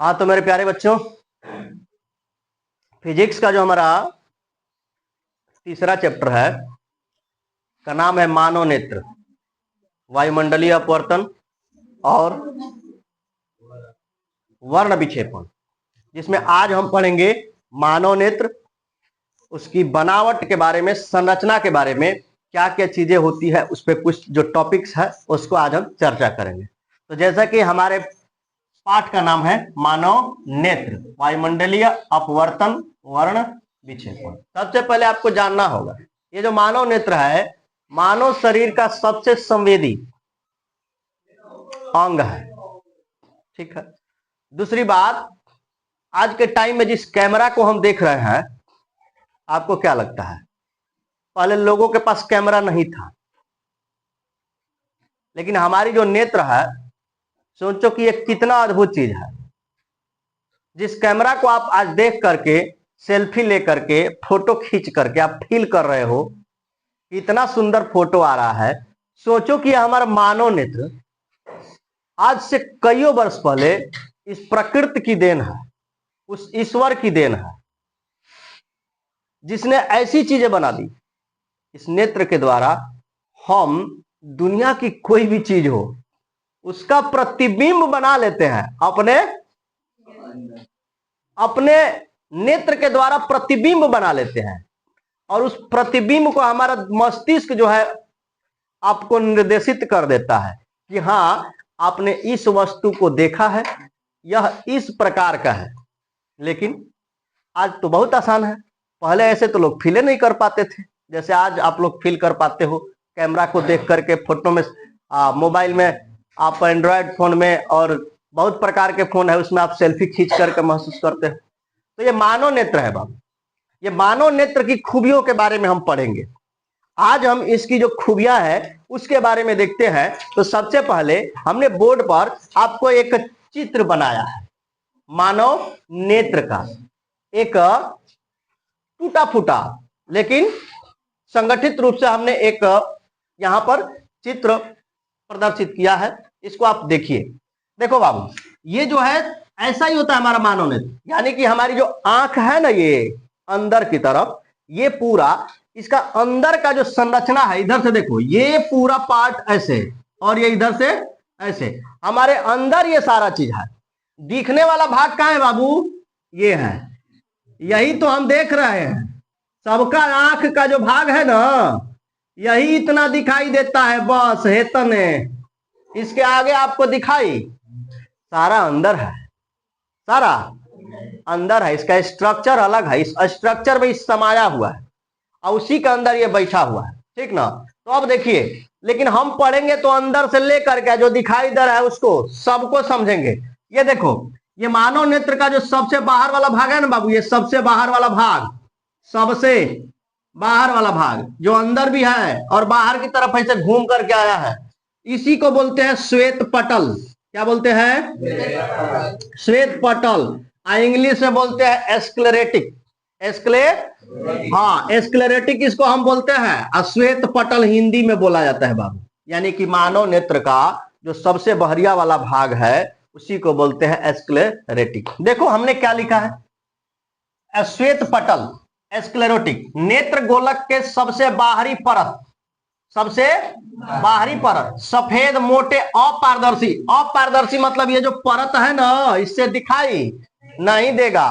हाँ तो मेरे प्यारे बच्चों, फिजिक्स का जो हमारा तीसरा चैप्टर है का नाम है मानव नेत्र, वायुमंडलीय अपवर्तन और वर्ण विक्षेपण, जिसमें आज हम पढ़ेंगे मानव नेत्र, उसकी बनावट के बारे में, संरचना के बारे में, क्या क्या चीजें होती है, उस पर कुछ जो टॉपिक्स है उसको आज हम चर्चा करेंगे। तो जैसा कि हमारे पाठ का नाम है मानव नेत्र, वायुमंडलीय अपवर्तन वर्ण विक्षेपण। सबसे पहले आपको जानना होगा ये जो मानव नेत्र है, मानव शरीर का सबसे संवेदी अंग है, ठीक है। दूसरी बात, आज के टाइम में जिस कैमरा को हम देख रहे हैं, आपको क्या लगता है? पहले लोगों के पास कैमरा नहीं था, लेकिन हमारी जो नेत्र है, सोचो कि ये कितना अद्भुत चीज है। जिस कैमरा को आप आज देख करके, सेल्फी ले करके, फोटो खींच करके आप फील कर रहे हो, इतना सुंदर फोटो आ रहा है। सोचो कि हमारा मानव नेत्र आज से कईयों वर्ष पहले इस प्रकृति की देन है, उस ईश्वर की देन है, जिसने ऐसी चीजें बना दी। इस नेत्र के द्वारा हम दुनिया की कोई भी चीज हो उसका प्रतिबिंब बना लेते हैं, अपने नेत्र के द्वारा प्रतिबिंब बना लेते हैं, और उस प्रतिबिंब को हमारा मस्तिष्क जो है आपको निर्देशित कर देता है कि हाँ, आपने इस वस्तु को देखा है, यह इस प्रकार का है। लेकिन आज तो बहुत आसान है, पहले ऐसे तो लोग फील नहीं कर पाते थे जैसे आज आप लोग फील कर पाते हो। कैमरा को देख करके, फोटो में, मोबाइल में, आप एंड्रॉयड फोन में, और बहुत प्रकार के फोन है उसमें आप सेल्फी खींच करके महसूस करते हो। तो ये मानव नेत्र है बाबू, ये मानव नेत्र की खूबियों के बारे में हम पढ़ेंगे। आज हम इसकी जो खूबियां है उसके बारे में देखते हैं। तो सबसे पहले हमने बोर्ड पर आपको एक चित्र बनाया है मानव नेत्र का, एक टूटा फूटा लेकिन संगठित रूप से हमने एक यहां पर चित्र प्रदर्शित किया है। इसको आप देखिए। देखो बाबू, ये जो है ऐसा ही होता है हमारा मानव नेत्र, यानी कि हमारी जो आंख है ना, ये अंदर की तरफ, ये पूरा इसका अंदर का जो संरचना है, इधर से देखो, ये पूरा पार्ट ऐसे और ये इधर से ऐसे, हमारे अंदर ये सारा चीज है। दिखने वाला भाग कहाँ है बाबू? ये है, यही तो हम देख रहे हैं। सबका आंख का जो भाग है ना, यही इतना दिखाई देता है, बस हेतने, इसके आगे आपको दिखाई, सारा अंदर है, सारा अंदर है। इसका स्ट्रक्चर अलग है, इस स्ट्रक्चर में समाया हुआ है और उसी के अंदर ये बैठा हुआ है, ठीक ना। तो अब देखिए, लेकिन हम पढ़ेंगे तो अंदर से लेकर के जो दिखाई दे रहा है उसको सबको समझेंगे। ये देखो, ये मानव नेत्र का जो सबसे बाहर वाला भाग है ना बाबू, ये सबसे बाहर वाला भाग, सबसे बाहर वाला भाग जो अंदर भी है और बाहर की तरफ ऐसे घूम करके आया है, इसी को बोलते हैं श्वेत पटल। क्या बोलते हैं? श्वेत पटल। इंग्लिश में बोलते हैं एस्क्लेरेटिक। हाँ, एस्क्लेरेटिक इसको हम बोलते हैं, और श्वेत पटल हिंदी में बोला जाता है बाबू। यानी कि मानव नेत्र का जो सबसे बहरिया वाला भाग है उसी को बोलते हैं एस्क्लेरेटिक। देखो हमने क्या लिखा है, श्वेत पटल, एस्क्लेरोटिक, नेत्र गोलक के सबसे बाहरी परत, सबसे बाहरी परत, सफेद, मोटे, अपारदर्शी। अपारदर्शी मतलब ये जो परत है ना, इससे दिखाई नहीं देगा।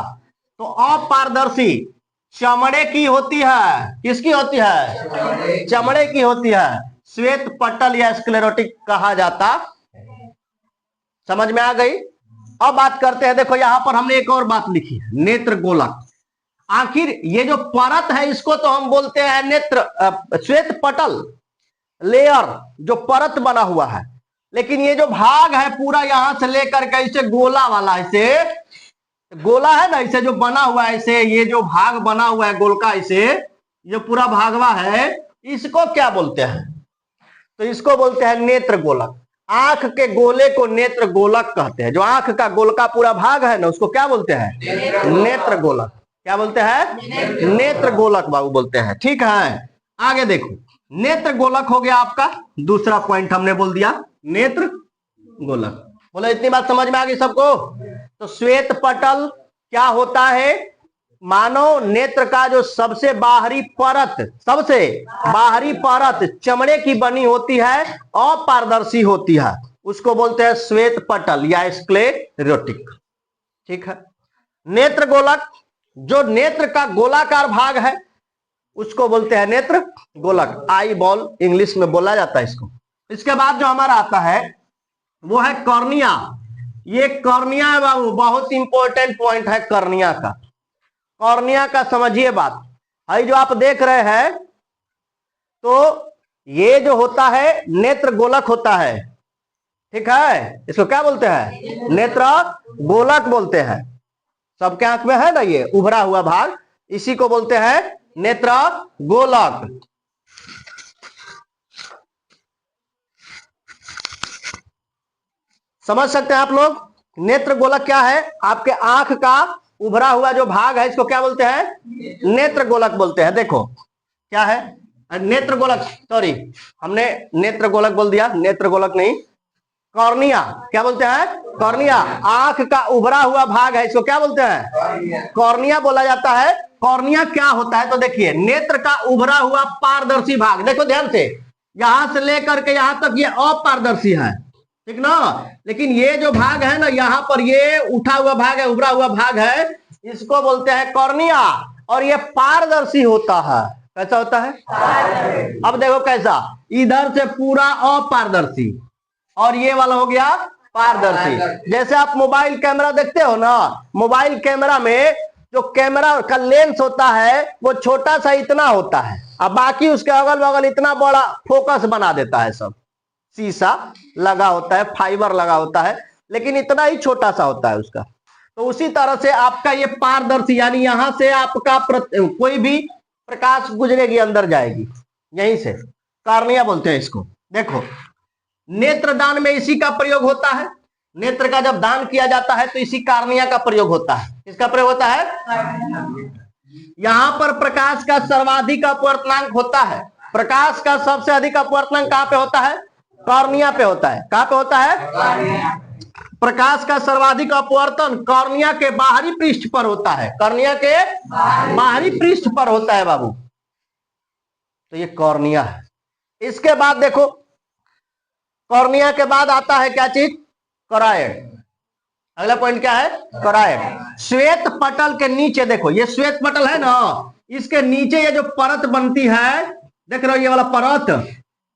तो अपारदर्शी चमड़े की होती है। किसकी होती है? चमड़े की होती है। श्वेत पटल या स्क्लेरोटिक कहा जाता। समझ में आ गई? अब बात करते हैं। देखो यहां पर हमने एक और बात लिखी है, नेत्र गोलक। आखिर ये जो परत है इसको तो हम बोलते हैं नेत्र, श्वेत पटल लेयर, जो परत बना हुआ है। लेकिन ये जो भाग है पूरा यहां से लेकर के इसे गोला वाला, इसे गोला है ना, इसे जो बना हुआ है, इसे ये जो भाग बना हुआ है गोल का, इसे जो पूरा भागवा है, इसको क्या बोलते हैं? तो इसको बोलते हैं नेत्र गोलक। आंख के गोले को नेत्र गोलक कहते हैं। जो आंख का गोल का पूरा भाग है ना, उसको क्या बोलते हैं? नेत्र गोलक। क्या बोलते हैं? नेत्र गोलक बाबू बोलते हैं, ठीक है। आगे देखो, नेत्र गोलक हो गया आपका दूसरा पॉइंट, हमने बोल दिया नेत्र गोलक। बोलो इतनी बात समझ में आ गई सबको? तो श्वेत पटल क्या होता है? मानव नेत्र का जो सबसे बाहरी परत चमड़े की बनी होती है, अपारदर्शी होती है, उसको बोलते हैं श्वेत पटल या स्क्लेरोटिक। ठीक है। नेत्र गोलक, जो नेत्र का गोलाकार भाग है उसको बोलते हैं नेत्र गोलक, आई बॉल इंग्लिश में बोला जाता है इसको। इसके बाद जो हमारा आता है वो है कॉर्निया। ये कॉर्निया है बाबू, बहुत इंपॉर्टेंट पॉइंट है कॉर्निया का। कॉर्निया का समझिए बात, भाई जो आप देख रहे हैं तो ये जो होता है नेत्र गोलक होता है, ठीक है, इसको क्या बोलते हैं? नेत्र गोलक बोलते हैं। सबके आंख में है ना ये उभरा हुआ भाग, इसी को बोलते हैं नेत्र गोलक। समझ सकते हैं आप लोग? नेत्र गोलक क्या है? आपके आंख का उभरा हुआ जो भाग है इसको क्या बोलते हैं? नेत्र गोलक बोलते हैं। देखो क्या है नेत्र गोलक, सॉरी हमने नेत्र गोलक बोल दिया, नेत्र गोलक नहीं, कॉर्निया। क्या बोलते हैं? कॉर्निया। आंख का उभरा हुआ भाग है, इसको क्या बोलते हैं? कॉर्निया बोला जाता है। कॉर्निया क्या होता है? तो देखिए, नेत्र का उभरा हुआ पारदर्शी भाग, देखो ध्यान से, यहां से लेकर के यहां तक ये अपारदर्शी है, ठीक ना, लेकिन ये जो भाग है ना, यहाँ पर ये उठा हुआ भाग है, उभरा हुआ भाग है, इसको बोलते हैं कॉर्निया। और ये पारदर्शी होता है। कैसा होता है? अब देखो कैसा, इधर से पूरा अपारदर्शी और ये वाला हो गया पारदर्शी। जैसे आप मोबाइल कैमरा देखते हो ना, मोबाइल कैमरा में जो कैमरा का लेंस होता है वो छोटा सा इतना होता है, अब बाकी उसके अगल बगल इतना बड़ा फोकस बना देता है, सब शीशा लगा होता है, फाइबर लगा होता है, लेकिन इतना ही छोटा सा होता है उसका। तो उसी तरह से आपका ये पारदर्शी, यानी यहां से आपका कोई भी प्रकाश गुजरेगी, अंदर जाएगी, यहीं से कॉर्निया बोलते हैं इसको। देखो, नेत्रदान में इसी का प्रयोग होता है। नेत्र का जब दान किया जाता है तो इसी कॉर्निया का प्रयोग होता है। किसका प्रयोग होता है? यहां पर प्रकाश का सर्वाधिक अपवर्तनांक होता है। प्रकाश का सबसे अधिक अपवर्तनांक कहां पे होता है? कॉर्निया पे होता है। कहां पे होता है? प्रकाश का सर्वाधिक अपवर्तन कॉर्निया के बाहरी पृष्ठ पर होता है। कॉर्निया के बाहरी पृष्ठ पर होता है बाबू। तो ये कॉर्निया है। इसके बाद देखो, कॉर्निया के बाद आता है क्या चीज? कोराइड। अगला पॉइंट क्या है? कोराइड। श्वेत पटल के नीचे देखो, ये श्वेत पटल है ना, इसके नीचे ये जो परत बनती है, देख रहे हो ये वाला परत,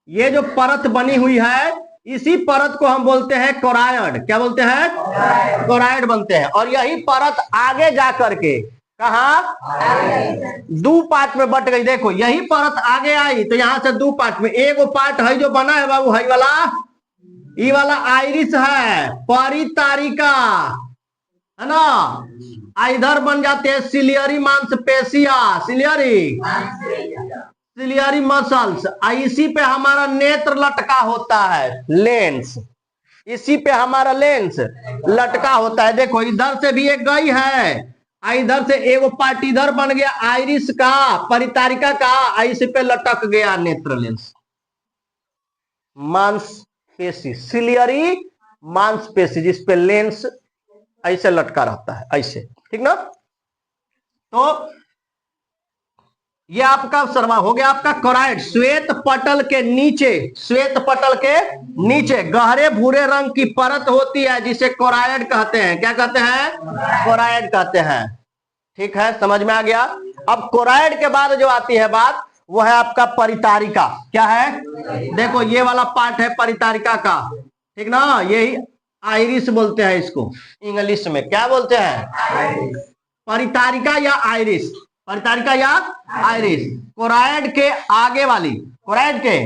ये जो परत बनी हुई है, इसी परत को हम बोलते हैं कोराइड। क्या बोलते हैं? कोराइड बनते हैं। और यही परत आगे जा करके कहा? दो पार्ट में बट गई। देखो, यही परत आगे आई तो यहां से दो पार्ट में, एक पार्ट है जो बना है बाबू, है वाला, ये वाला आइरिस है, परितारिका है ना, इधर बन जाते हैं सिलियरी मांसपेशिया, सिलियरी मसल्स, इसी पे हमारा नेत्र लटका होता है, लेंस, इसी पे हमारा लेंस लटका होता है। देखो, इधर से भी एक गई है, इधर से एक पार्ट इधर बन गया आइरिस का, परितारिका का, इसी पे लटक गया नेत्र लेंस। मांसपेशी, सिलियरी मांसपेशी, जिस पे लेंस ऐसे लटका रहता है, ऐसे, ठीक ना। तो ये आपका सर्वा हो गया आपका कोराइड। श्वेत पटल के नीचे, श्वेत पटल के नीचे गहरे भूरे रंग की परत होती है जिसे कोराइड कहते हैं। क्या कहते हैं? कोराइड कहते हैं। ठीक है, समझ में आ गया। अब कोराइड के बाद जो आती है बात, वो है आपका परितारिका। क्या है? देखो, ये वाला पार्ट है परितारिका का, ठीक ना, यही आइरिस बोलते हैं इसको इंग्लिश में। क्या बोलते हैं? परितारिका या आइरिस, परितारिका या आइरिस। कोराइड के आगे वाली, कोराइड के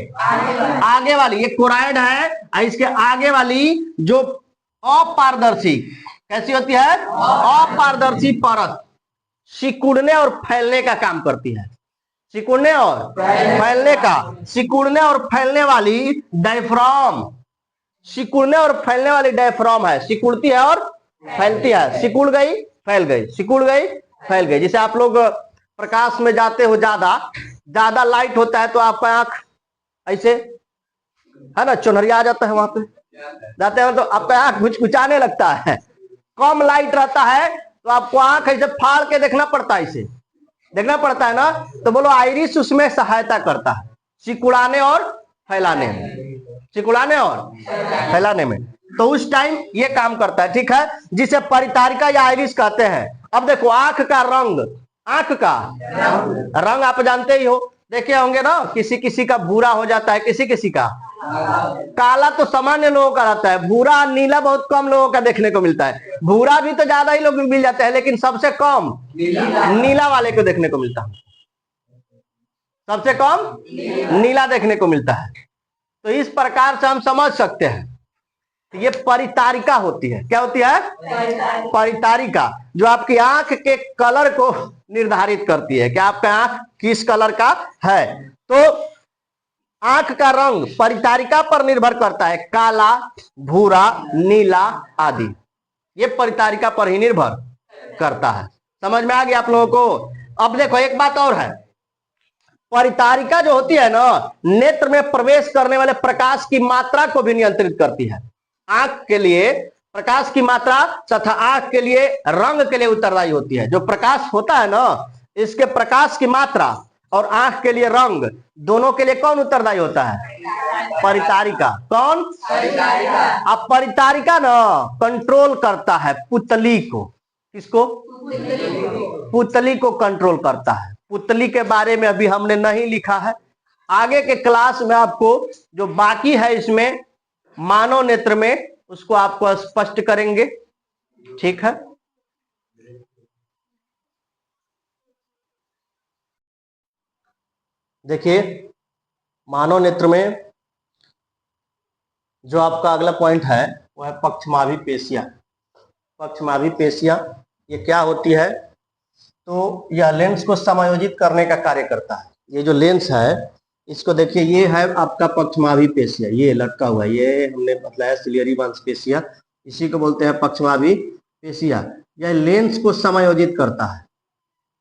आगे वाली, ये कोराइड है, इसके आगे वाली जो अपारदर्शी, कैसी होती है? अपारदर्शी परत सिकुड़ने और फैलने का काम करती है। सिकुड़ने और फैलने का, सिकुड़ने और फैलने वाली डायफ्राम, सिकुड़ने और फैलने वाली डायफ्राम है, सिकुड़ती है और फैलती है। सिकुड़ गई, फैल गई, सिकुड़ गई, फैल गई। जैसे आप लोग प्रकाश में जाते हो, ज्यादा लाइट होता है तो आपका आंख ऐसे है ना, चुनहरिया आ जाता है, वहां पे जाते हैं तो आपका आंख घुचघुचाने लगता है, कम लाइट रहता है तो आपको आंख ऐसे फाड़ के देखना पड़ता है, इसे देखना पड़ता है ना। तो बोलो आइरिस उसमें सहायता करता है सिकुड़ाने और फैलाने में, सिकुड़ाने और फैलाने में। तो उस टाइम ये काम करता है, ठीक है, जिसे परितारिका या आइरिस कहते हैं। अब देखो आंख का रंग, आंख का रंग आप जानते ही हो, देखे होंगे ना, किसी किसी का भूरा हो जाता है, किसी किसी का काला तो सामान्य लोगों का रहता है, भूरा नीला बहुत कम लोगों का देखने को मिलता है। भूरा भी तो ज्यादा ही लोग मिल जाते हैं, लेकिन सबसे कम नीला वाले को देखने को मिलता है, सबसे कम नीला देखने को मिलता है। तो इस प्रकार से हम समझ सकते हैं तो ये परितारिका होती है। क्या होती है? परितारिका, जो आपकी आंख के कलर को निर्धारित करती है कि आपका आंख किस कलर का है। तो आंख का रंग परितारिका पर निर्भर करता है, काला, भूरा, नीला आदि, ये परितारिका पर ही निर्भर करता है। समझ में आ गया आप लोगों को? अब देखो एक बात और है, परितारिका जो होती है ना, नेत्र में प्रवेश करने वाले प्रकाश की मात्रा को भी नियंत्रित करती है। आंख के लिए प्रकाश की मात्रा तथा आंख के लिए रंग के लिए उत्तरदायी होती है। जो प्रकाश होता है ना, इसके प्रकाश की मात्रा और आंख के लिए रंग, दोनों के लिए कौन उत्तरदायी होता है? परितारिका। कौन? परितारिका। अब परितारिका ना कंट्रोल करता है पुतली को। किसको? पुतली को कंट्रोल करता है। पुतली के बारे में अभी हमने नहीं लिखा है, आगे के क्लास में आपको जो बाकी है इसमें मानव नेत्र में, उसको आपको स्पष्ट करेंगे, ठीक है। देखिए मानव नेत्र में जो आपका अगला पॉइंट है वो है पक्षमाभी पेशियां। पक्षमाभी पेशियां ये क्या होती है? तो यह लेंस को समायोजित करने का कार्य करता है। ये जो लेंस है इसको देखिए, ये है आपका पक्षमाभी पेशिया, ये लटका हुआ है, ये हमने बताया सिलियरी मांसपेशिया, इसी को बोलते हैं पक्षमाभी पेशिया। यह लेंस को समायोजित करता है,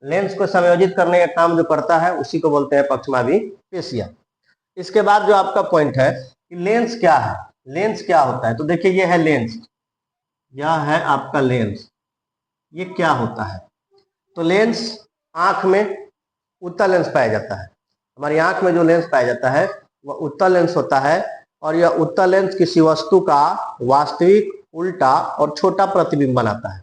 लेंस को समायोजित करने का काम जो करता है उसी को बोलते हैं पक्षमाभी पेशिया। इसके बाद जो आपका पॉइंट है कि लेंस क्या है, लेंस क्या होता है? तो देखिए ये है लेंस, यह है आपका लेंस। ये क्या होता है? तो लेंस आंख में उत्तल लेंस पाया जाता है। हमारी आंख में जो लेंस पाया जाता है वह उत्तल लेंस होता है, और यह उत्तल लेंस किसी वस्तु का वास्तविक, उल्टा और छोटा प्रतिबिंब बनाता है।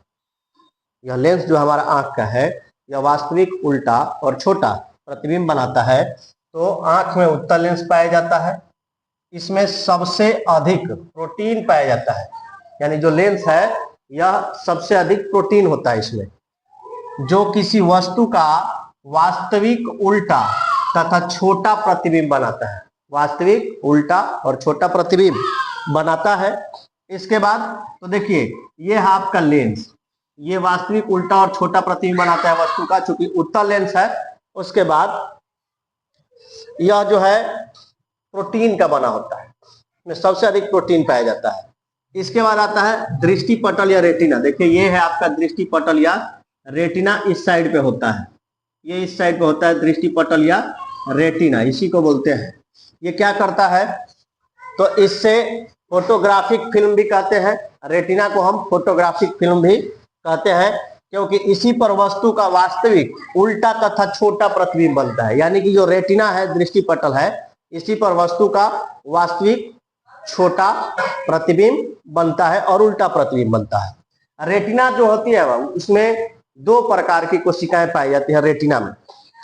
यह लेंस जो हमारा आंख का है यह वास्तविक, उल्टा और छोटा प्रतिबिंब बनाता है। तो आंख में उत्तल लेंस पाया जाता है, इसमें सबसे अधिक प्रोटीन पाया जाता है, यानी जो लेंस है यह सबसे अधिक प्रोटीन होता है इसमें, जो किसी वस्तु का वास्तविक, उल्टा तथा छोटा प्रतिबिंब बनाता है। वास्तविक, उल्टा और छोटा प्रतिबिंब बनाता है। इसके बाद तो देखिए ये है आपका लेंस, ये वास्तविक, उल्टा और छोटा प्रतिबिंब बनाता है वस्तु का, चूंकि उत्तल लेंस है। उसके बाद यह जो है प्रोटीन का बना होता है, इसमें सबसे अधिक प्रोटीन पाया जाता है। इसके बाद आता है दृष्टि पटल या रेटिना। देखिए ये है आपका दृष्टि पटल या रेटिना, इस साइड पे होता है, ये इस साइड पे होता है दृष्टि पटल या रेटिना, इसी को बोलते हैं। ये क्या करता है? तो इससे फोटोग्राफिक फिल्म भी कहते हैं, रेटिना को हम फोटोग्राफिक फिल्म भी कहते हैं, क्योंकि इसी पर वस्तु का वास्तविक, उल्टा तथा छोटा प्रतिबिंब बनता है। यानी कि जो रेटिना है, दृष्टि पटल है, इसी पर वस्तु का वास्तविक, छोटा प्रतिबिंब बनता है और उल्टा प्रतिबिंब बनता है। रेटिना जो होती है उसमें दो प्रकार की कोशिकाएं पाई जाती है रेटिना में,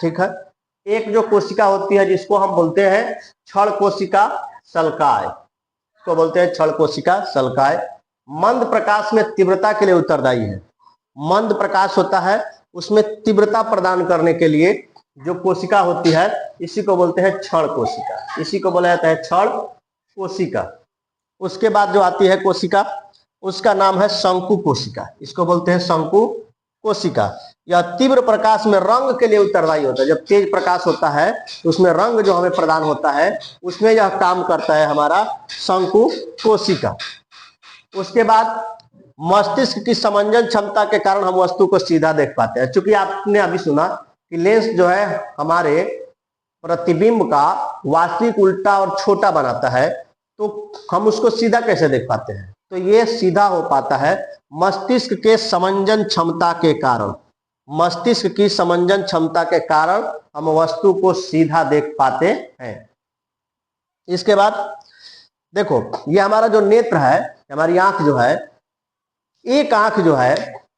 ठीक है। एक जो कोशिका होती है जिसको हम बोलते हैं क्षण कोशिका सल्काय, इसको बोलते हैं क्षण कोशिका सल्काय। मंद प्रकाश में तीव्रता के लिए उत्तरदायी है। मंद प्रकाश होता है उसमें तीव्रता प्रदान करने के लिए जो कोशिका होती है इसी को बोलते हैं क्षण कोशिका, इसी को बोला जाता है क्षण कोशिका। उसके बाद जो आती है कोशिका उसका नाम है शंकु कोशिका, इसको बोलते हैं शंकु कोशिका। यह तीव्र प्रकाश में रंग के लिए उत्तरदायी होता है। जब तेज प्रकाश होता है तो उसमें रंग जो हमें प्रदान होता है उसमें यह काम करता है हमारा शंकु कोशिका। उसके बाद मस्तिष्क की समंजन क्षमता के कारण हम वस्तु को सीधा देख पाते हैं। चूंकि आपने अभी सुना कि लेंस जो है हमारे प्रतिबिंब का वास्तविक, उल्टा और छोटा बनाता है, तो हम उसको सीधा कैसे देख पाते हैं? तो ये सीधा हो पाता है मस्तिष्क के समंजन क्षमता के कारण, मस्तिष्क की समंजन क्षमता के कारण हम वस्तु को सीधा देख पाते हैं। इसके बाद देखो, ये हमारा जो नेत्र है, हमारी आंख जो है, एक आंख जो है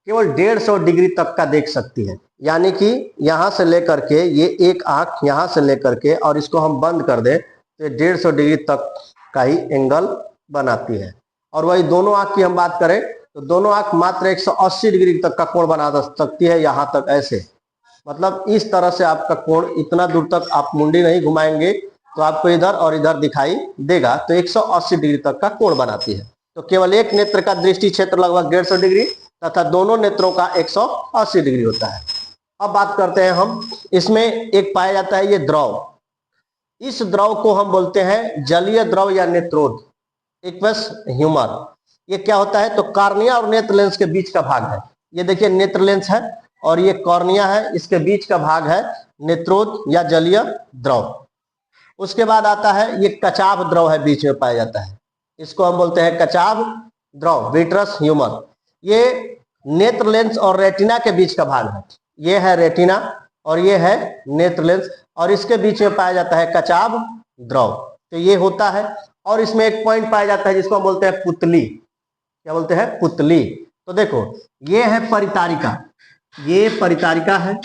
केवल 150 डिग्री तक का देख सकती है। यानी कि यहां से लेकर के, ये एक आंख यहां से लेकर के और इसको हम बंद कर दे तो 150 डिग्री तक का ही एंगल बनाती है। और वही दोनों आंख की हम बात करें तो दोनों आंख मात्र 180 डिग्री तक का कोण बना सकती है, यहां तक ऐसे। मतलब इस तरह से आपका कोण, इतना दूर तक आप मुंडी नहीं घुमाएंगे तो आपको इधर और इधर दिखाई देगा, तो 180 डिग्री तक का कोण बनाती है। तो केवल एक नेत्र का दृष्टि क्षेत्र लगभग 150 डिग्री तथा दोनों नेत्रों का 180 डिग्री होता है। अब बात करते हैं हम, इसमें एक पाया जाता है ये द्रव। इस द्रव को हम बोलते हैं जलीय द्रव या नेत्रोद, एक्वस ह्यूमर। ये क्या होता है, तो कॉर्निया और नेत्र लेंस के बीच का भाग है। ये देखिए नेत्र लेंस है और ये कॉर्निया है, इसके बीच का भाग है नेत्रोद या जलीय द्रव। उसके बाद आता है ये कचाव द्रव है, बीच में पाया जाता है, इसको हम बोलते हैं कचाव द्रव, विट्रस ह्यूमर। ये नेत्र लेंस और रेटिना के बीच का भाग है। ये है रेटिना और ये है नेत्र लेंस, और इसके बीच में पाया जाता है कचाव द्रव। तो ये होता है। और इसमें एक पॉइंट पाया जाता है जिसको हम बोलते हैं पुतली। क्या बोलते हैं, पुतली। तो देखो, ये है परितारिका, ये परितारिका है,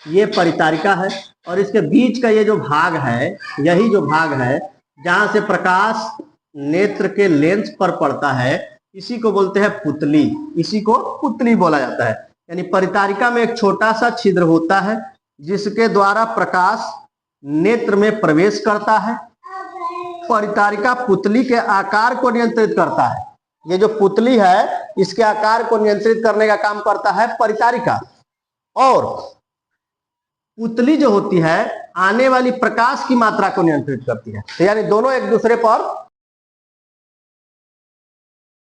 ये परितारिका है, और इसके बीच का ये जो भाग है, यही जो भाग है जहां से प्रकाश नेत्र के लेंस पर पड़ता है, इसी को बोलते हैं पुतली, इसी को पुतली बोला जाता है। यानी परितारिका में एक छोटा सा छिद्र होता है जिसके द्वारा प्रकाश नेत्र में प्रवेश करता है। परितारिका पुतली के आकार को नियंत्रित करता है। ये जो पुतली है, इसके आकार को नियंत्रित करने का काम करता है परितारिका। और पुतली जो होती है, आने वाली प्रकाश की मात्रा को नियंत्रित करती है। तो यानी दोनों एक दूसरे पर